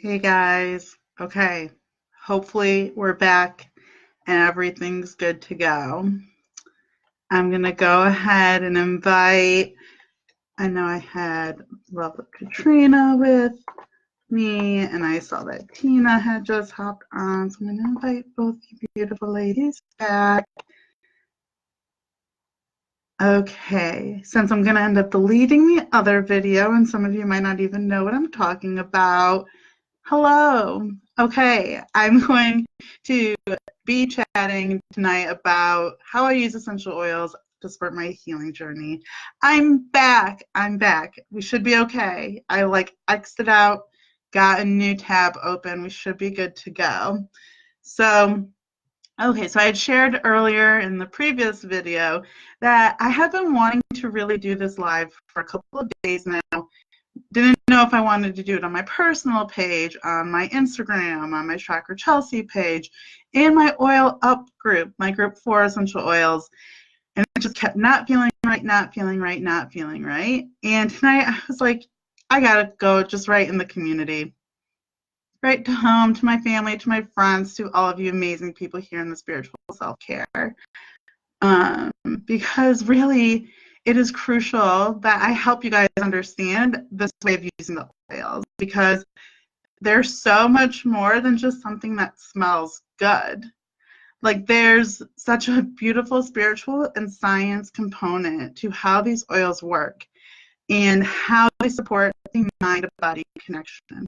Hey guys. Okay. Hopefully we're back and everything's good to go. I'm going to go ahead and invite, I know I had lovely Katrina with me and I saw that Tina had just hopped on. So I'm going to invite both you beautiful ladies back. Okay. Since I'm going to end up deleting the other video and some of you might not even know what I'm talking about, hello. Okay, I'm going to be chatting tonight about how I use essential oils to support my healing journey. I'm back. We should be okay. I X'd it out, got a new tab open. We should be good to go. So, okay, so I had shared earlier in the previous video that I have been wanting to really do this live for a couple of days now. Didn't know if I wanted to do it on my personal page, on my Instagram, on my Tracker Chelsea page, and my Oil Up group, my group for essential oils. And it just kept not feeling right. And tonight I was like, I gotta go just right in the community, right to home, to my family, to my friends, to all of you amazing people here in the spiritual self-care. Because really, it is crucial that I help you guys understand this way of using the oils, because there's so much more than just something that smells good. Like, there's such a beautiful spiritual and science component to how these oils work and how they support the mind-body connection.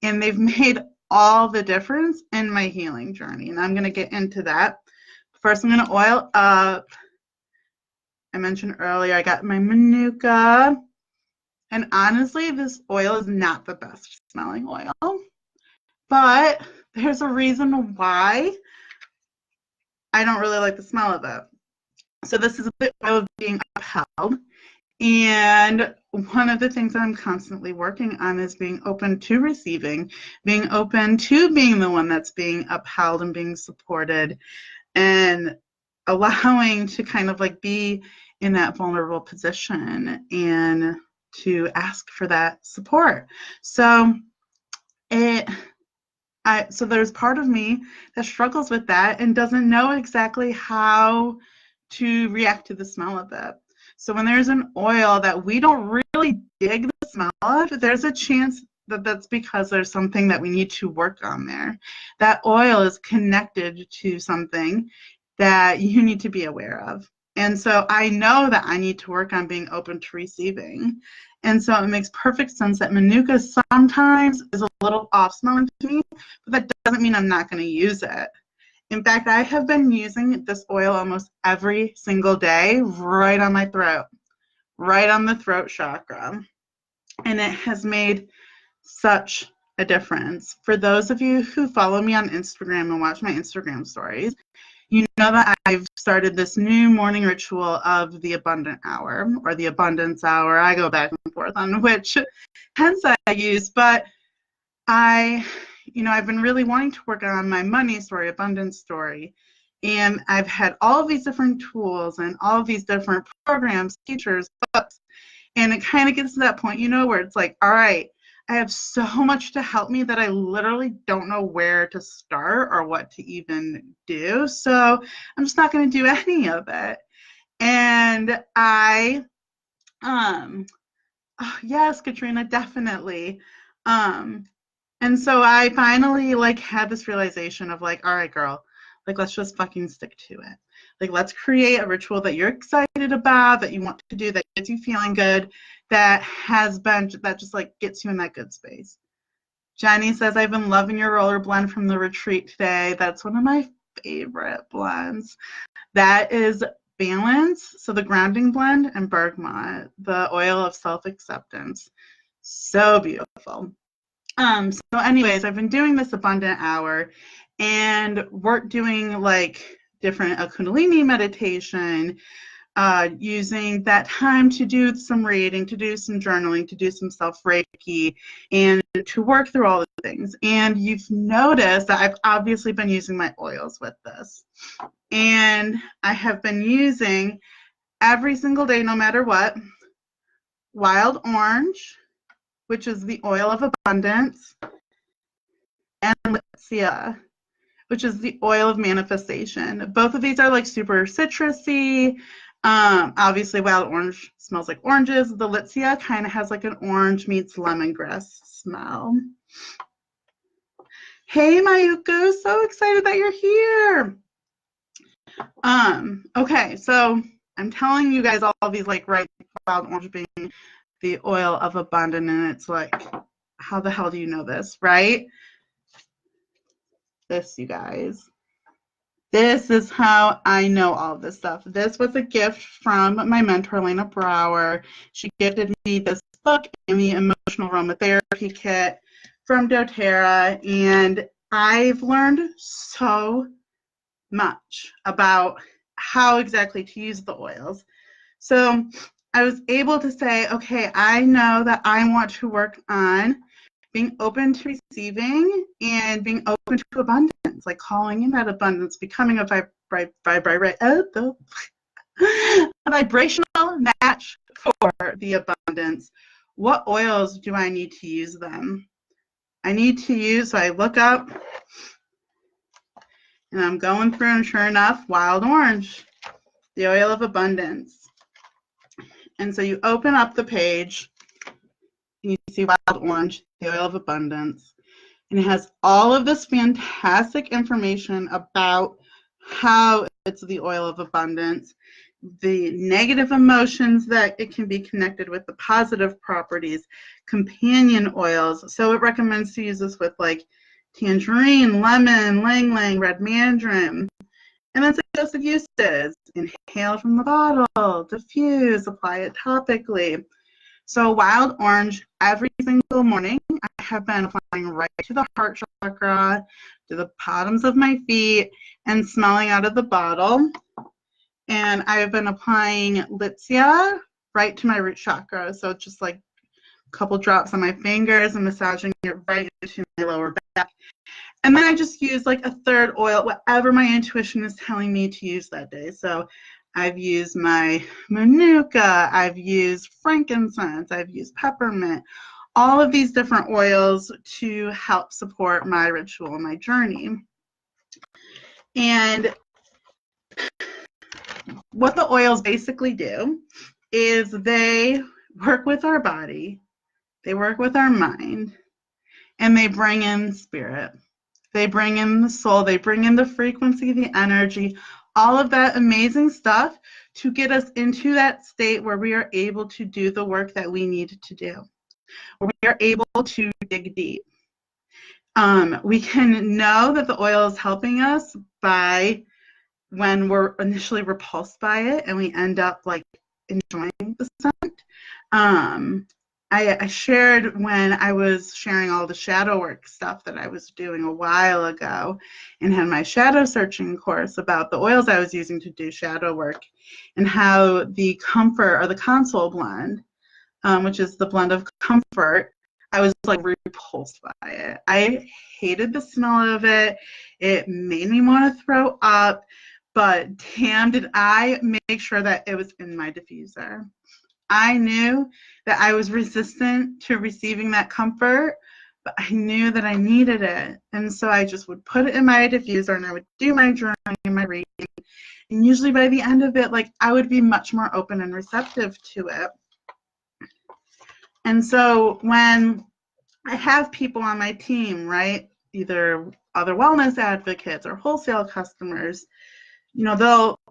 And they've made all the difference in my healing journey, and I'm going to get into that. First, I'm going to oil up. I mentioned earlier I got my Manuka, and honestly, this oil is not the best smelling oil, but there's a reason why I don't really like the smell of it. So this is the oil of being upheld, and one of the things that I'm constantly working on is being open to receiving, being open to being the one that's being upheld and being supported, and allowing to kind of like be in that vulnerable position and to ask for that support. So there's part of me that struggles with that and doesn't know exactly how to react to the smell of it. So when there's an oil that we don't really dig the smell of, there's a chance that that's because there's something that we need to work on there. That oil is connected to something that you need to be aware of. And so I know that I need to work on being open to receiving. And so it makes perfect sense that Manuka sometimes is a little off smelling to me, but that doesn't mean I'm not going to use it. In fact, I have been using this oil almost every single day right on my throat, right on the throat chakra. And it has made such a difference. For those of you who follow me on Instagram and watch my Instagram stories, you know that I've started this new morning ritual of the abundant hour or the abundance hour. I go back and forth on which hence I use, but I've been really wanting to work on my money story, abundance story. And I've had all of these different tools and all of these different programs, teachers, books. And it kind of gets to that point, where it's like, all right, I have so much to help me that I literally don't know where to start or what to even do. So I'm just not going to do any of it. And yes, Katrina, definitely. And so I finally had this realization of all right, girl, let's just fucking stick to it. Let's create a ritual that you're excited about, that you want to do, that gets you feeling good, that just gets you in that good space. Jenny says, I've been loving your roller blend from the retreat today. That's one of my favorite blends. That is Balance, so the grounding blend, and Bergamot, the oil of self-acceptance. So beautiful. So anyways, I've been doing this abundant hour and doing different Kundalini meditation, using that time to do some reading, to do some journaling, to do some self-Reiki, and to work through all the things. And you've noticed that I've obviously been using my oils with this. And I have been using every single day, no matter what, wild orange, which is the oil of abundance, and Litsea, which is the oil of manifestation. Both of these are like super citrusy. Obviously, wild orange smells like oranges. The Litsea kind of has like an orange meets lemongrass smell. Hey, Mayuko, so excited that you're here. Okay, so I'm telling you guys all these like right wild orange being the oil of abundance, and it's like, how the hell do you know this, right? This, you guys. This is how I know all this stuff. This was a gift from my mentor, Lena Brower. She gifted me this book and the Emotional Aromatherapy Kit from doTERRA, and I've learned so much about how exactly to use the oils. So I was able to say, okay, I know that I want to work on being open to receiving and being open to abundance, like calling in that abundance, becoming a vibrational match for the abundance. What oils do I need to use them? I need to use, so I look up and I'm going through, and sure enough, wild orange, the oil of abundance. And so you open up the page, and you see wild orange, the oil of abundance, and it has all of this fantastic information about how it's the oil of abundance, the negative emotions that it can be connected with, the positive properties, companion oils. So it recommends to use this with like tangerine, lemon, ylang-ylang, red mandarin. And then suggested uses: inhale from the bottle, diffuse, apply it topically. So wild orange, every single morning, I have been applying right to the heart chakra, to the bottoms of my feet, and smelling out of the bottle. And I've been applying Litsea right to my root chakra. So just like a couple drops on my fingers and massaging it right into my lower back. And then I just use like a third oil, whatever my intuition is telling me to use that day. So I've used my manuka, I've used frankincense, I've used peppermint, all of these different oils to help support my ritual and my journey. And what the oils basically do is they work with our body, they work with our mind, and they bring in spirit. They bring in the soul, they bring in the frequency, the energy, all of that amazing stuff to get us into that state where we are able to do the work that we need to do, where we are able to dig deep. We can know that the oil is helping us by when we're initially repulsed by it and we end up like enjoying the scent. I shared when I was sharing all the shadow work stuff that I was doing a while ago and had my shadow searching course about the oils I was using to do shadow work, and how the comfort or the console blend, which is the blend of comfort, I was like repulsed by it. I hated the smell of it. It made me want to throw up, but damn, did I make sure that it was in my diffuser. I knew that I was resistant to receiving that comfort, but I knew that I needed it. And so I just would put it in my diffuser and I would do my journaling and my reading. And usually by the end of it, like I would be much more open and receptive to it. And so when I have people on my team, right, either other wellness advocates or wholesale customers, you know,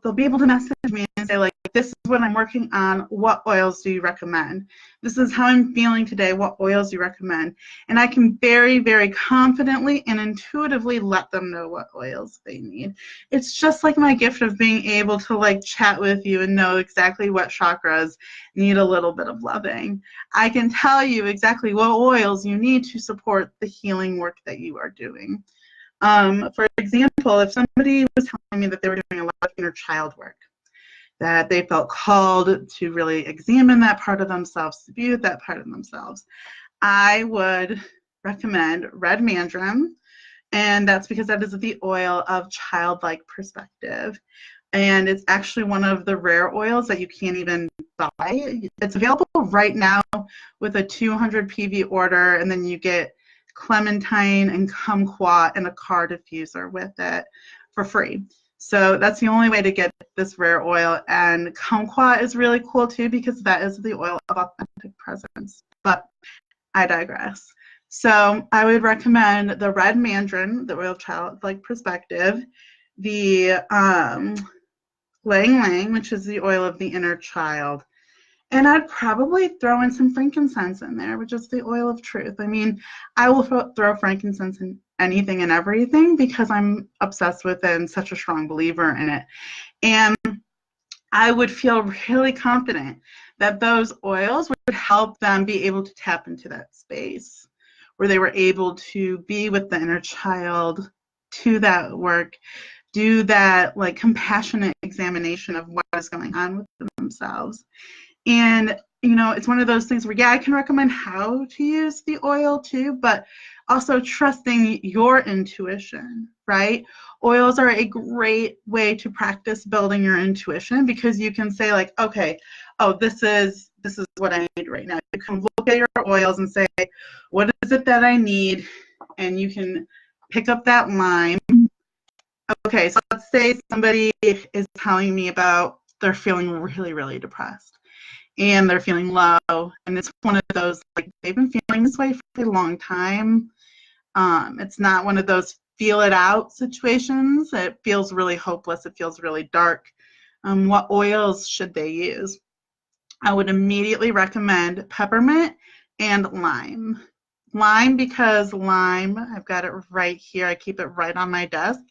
they'll be able to message me and say, like, this is what I'm working on. What oils do you recommend? This is how I'm feeling today. What oils do you recommend? And I can very, very confidently and intuitively let them know what oils they need. It's just like my gift of being able to like chat with you and know exactly what chakras need a little bit of loving. I can tell you exactly what oils you need to support the healing work that you are doing. For example, if somebody was telling me that they were doing a lot of inner child work, that they felt called to really examine that part of themselves, to be with that part of themselves, I would recommend red mandarin, and that's because that is the oil of childlike perspective. And it's actually one of the rare oils that you can't even buy. It's available right now with a 200 PV order, and then you get clementine and kumquat and a car diffuser with it for free. So that's the only way to get this rare oil. And kumquat is really cool too, because that is the oil of authentic presence. But I digress. So I would recommend the red mandarin, the oil of childlike perspective, the lang lang, which is the oil of the inner child. And I'd probably throw in some frankincense in there, which is the oil of truth. I mean, I will throw frankincense in anything and everything because I'm obsessed with it and such a strong believer in it. And I would feel really confident that those oils would help them be able to tap into that space where they were able to be with the inner child, do that work, do that like compassionate examination of what is going on with themselves. And, you know, it's one of those things where, yeah, I can recommend how to use the oil too, but also trusting your intuition, right? Oils are a great way to practice building your intuition because you can say like, okay, oh, this is what I need right now. You can look at your oils and say, what is it that I need? And you can pick up that line. Okay, so let's say somebody is telling me about they're feeling really, really depressed and they're feeling low, and it's one of those, like, they've been feeling this way for a long time. It's not one of those feel it out situations. It feels really hopeless. It feels really dark. What oils should they use? I would immediately recommend peppermint and lime. Lime, because lime, I've got it right here, I keep it right on my desk,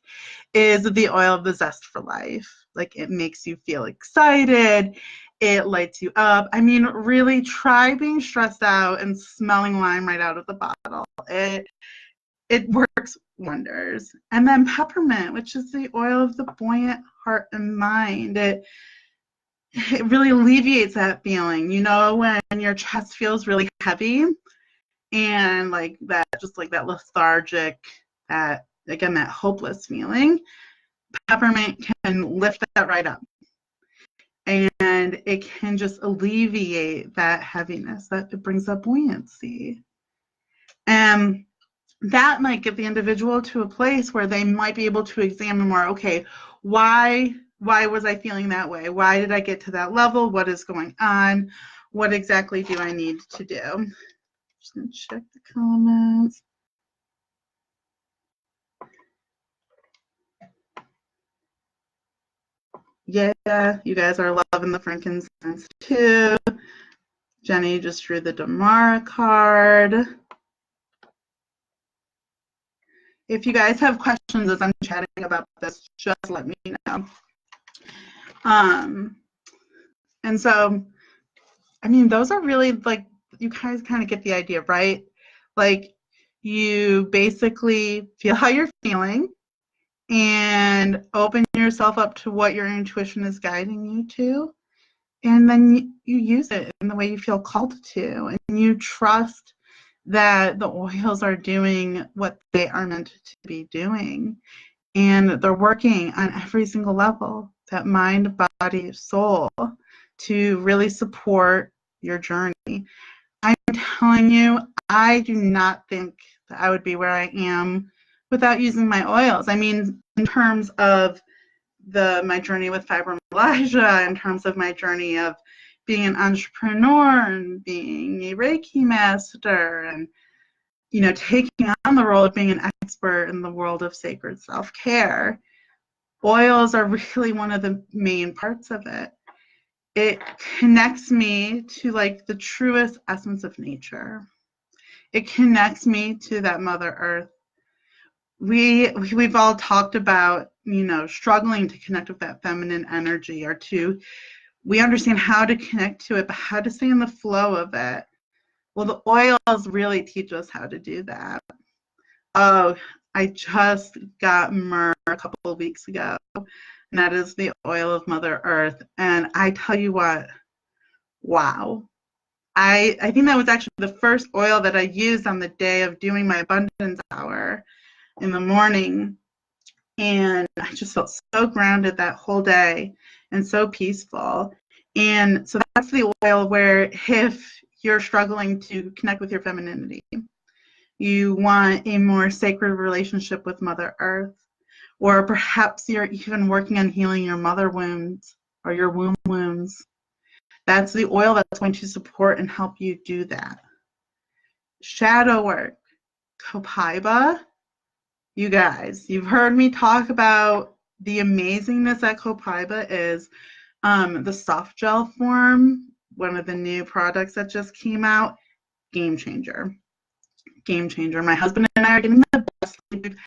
is the oil of the zest for life. Like, it makes you feel excited, it lights you up. I mean, really try being stressed out and smelling lime right out of the bottle. It works wonders. And then peppermint, which is the oil of the buoyant heart and mind. It really alleviates that feeling, you know, when your chest feels really heavy and like that, just like that lethargic, that, again, that hopeless feeling. Peppermint can lift that right up. And it can just alleviate that heaviness, that it brings up buoyancy. And that might get the individual to a place where they might be able to examine more, okay, why was I feeling that way? Why did I get to that level? What is going on? What exactly do I need to do? Just gonna check the comments. Yeah, you guys are loving the frankincense too. Jenny just drew the DoTERRA card. If you guys have questions as I'm chatting about this, just let me know. And so, I mean, those are really, like, you guys kind of get the idea, right? Like, you basically feel how you're feeling and open yourself up to what your intuition is guiding you to. And then you use it in the way you feel called to. And you trust that the oils are doing what they are meant to be doing. And they're working on every single level, that mind, body, soul, to really support your journey. I'm telling you, I do not think that I would be where I am without using my oils. I mean, in terms of my journey with fibromyalgia, in terms of my journey of being an entrepreneur and being a Reiki master and, you know, taking on the role of being an expert in the world of sacred self-care, oils are really one of the main parts of it. It connects me to, like, the truest essence of nature. It connects me to that Mother Earth. We've all talked about, you know, struggling to connect with that feminine energy, or we understand how to connect to it, but how to stay in the flow of it. Well, the oils really teach us how to do that. Oh, I just got myrrh a couple of weeks ago, and that is the oil of Mother Earth. And I tell you what, wow. I think that was actually the first oil that I used on the day of doing my abundance hour in the morning. And I just felt so grounded that whole day and so peaceful. And so that's the oil where, if you're struggling to connect with your femininity, You want a more sacred relationship with Mother Earth. Or perhaps you're even working on healing your mother wounds or your womb wounds. That's the oil that's going to support and help you do that. Shadow work. Copaiba. You guys, you've heard me talk about the amazingness that Copaiba is. The soft gel form, one of the new products that just came out, game changer. Game changer. My husband and I are getting the best sleep we've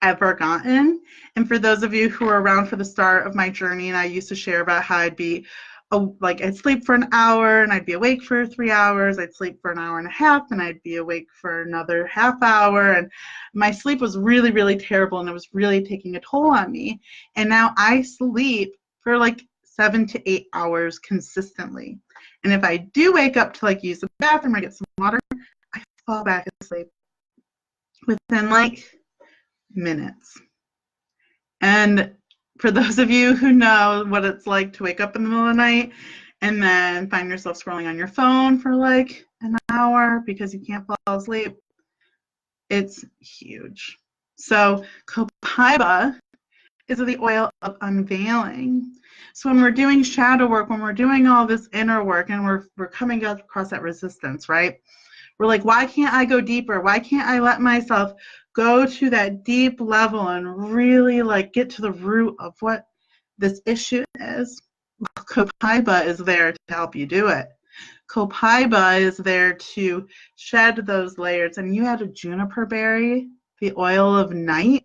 ever gotten. And for those of you who are around for the start of my journey, and I used to share about how I'd be I'd sleep for an hour and I'd be awake for 3 hours. I'd sleep for an hour and a half and I'd be awake for another half hour. And my sleep was really, really terrible and it was really taking a toll on me. And now I sleep for like 7 to 8 hours consistently. And if I do wake up to like use the bathroom or get some water, I fall back asleep within like minutes. And for those of you who know what it's like to wake up in the middle of the night and then find yourself scrolling on your phone for like an hour because you can't fall asleep, it's huge. So Copaiba is the oil of unveiling. So when we're doing shadow work, when we're doing all this inner work and we're coming across that resistance, right? We're like, why can't I go deeper? Why can't I let myself go to that deep level and really like get to the root of what this issue is? Well, Copaiba is there to help you do it. Copaiba is there to shed those layers. And you add a juniper berry, the oil of night,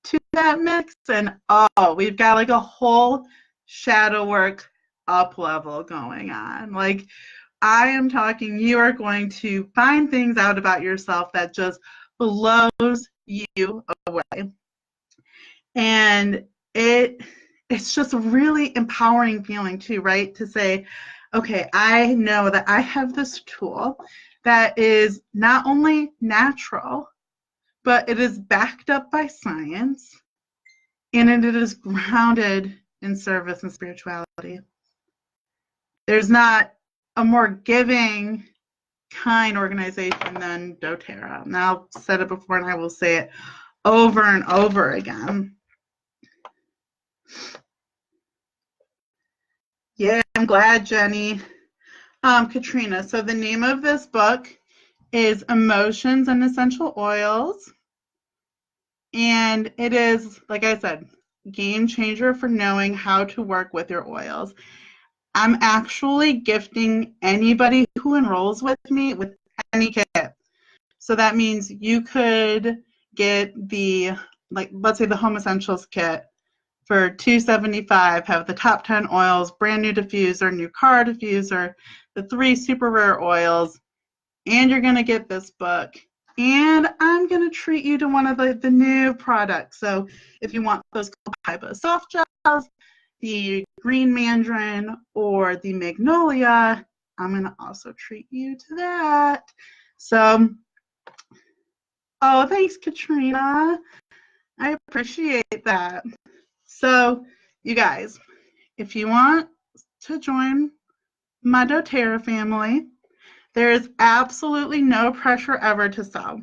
to that mix, and oh, we've got like a whole shadow work up level going on. Like, I am talking, you are going to find things out about yourself that just blows you away. And it's just a really empowering feeling too, right? To say, okay, I know that I have this tool that is not only natural, but it is backed up by science, and it is grounded in service and spirituality. There's not a more giving, kind organization than DoTERRA. Now, I've said it before, and I will say it over and over again. Yeah, I'm glad, Jenny. Katrina, so the name of this book is Emotions and Essential Oils. And it is, like I said, game changer for knowing how to work with your oils. I'm actually gifting anybody who enrolls with me with any kit. So that means you could get the, like, let's say the Home Essentials kit for $275, have the top 10 oils, brand new diffuser, new car diffuser, the 3 super rare oils, and you're going to get this book. And I'm going to treat you to one of the new products. So if you want those Copaiba soft gels, the green mandarin, or the magnolia, I'm going to also treat you to that. So, oh, thanks, Katrina. I appreciate that. So, you guys, if you want to join my doTERRA family, there is absolutely no pressure ever to sell.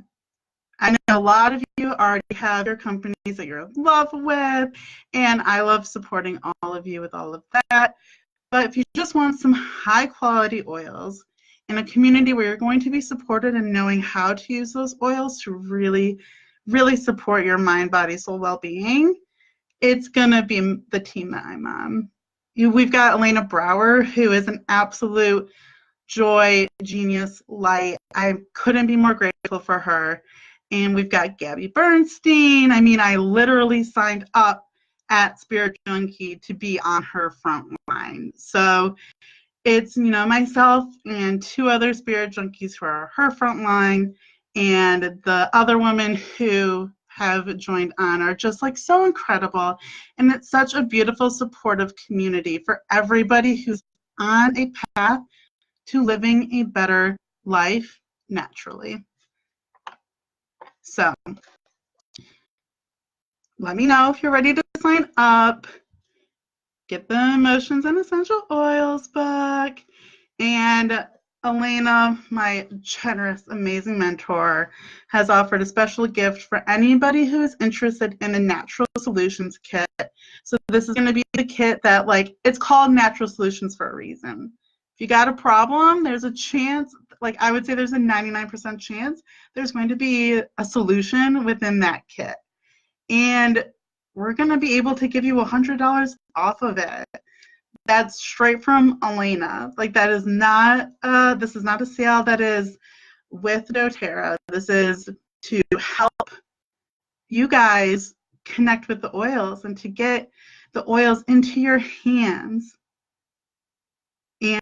I know a lot of you already have your companies that you're in love with, and I love supporting all of you with all of that. But if you just want some high quality oils in a community where you're going to be supported and knowing how to use those oils to really, really support your mind, body, soul well-being, it's going to be the team that I'm on. We've got Elena Brower, who is an absolute joy, genius, light. I couldn't be more grateful for her. And we've got Gabby Bernstein. I mean, I literally signed up at Spirit Junkie to be on her front line. So it's, you know, myself and 2 other Spirit Junkies who are her front line, and the other women who have joined on are just like so incredible. And it's such a beautiful, supportive community for everybody who's on a path to living a better life naturally. So let me know if you're ready to sign up. Get the Emotions and Essential Oils book. And Elena, my generous, amazing mentor, has offered a special gift for anybody who is interested in a natural solutions kit. So this is going to be the kit that, like, it's called Natural Solutions for a reason. If you got a problem, there's a chance, like I would say there's a 99% chance there's going to be a solution within that kit. And we're going to be able to give you $100 off of it. That's straight from Elena. Like, that is not this is not a sale that is with doTERRA. This is to help you guys connect with the oils and to get the oils into your hands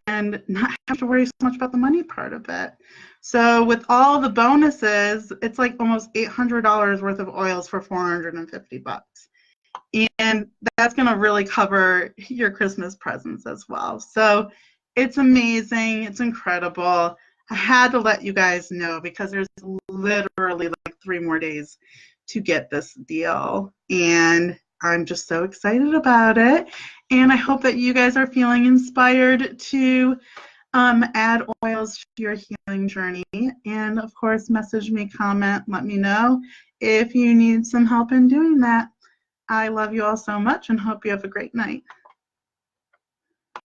and not have to worry so much about the money part of it. So with all the bonuses, it's like almost $800 worth of oils for $450. And that's going to really cover your Christmas presents as well. So it's amazing. It's incredible. I had to let you guys know because there's literally like 3 more days to get this deal. And I'm just so excited about it. And I hope that you guys are feeling inspired to add oils to your healing journey. And of course, message me, comment, let me know if you need some help in doing that. I love you all so much and hope you have a great night.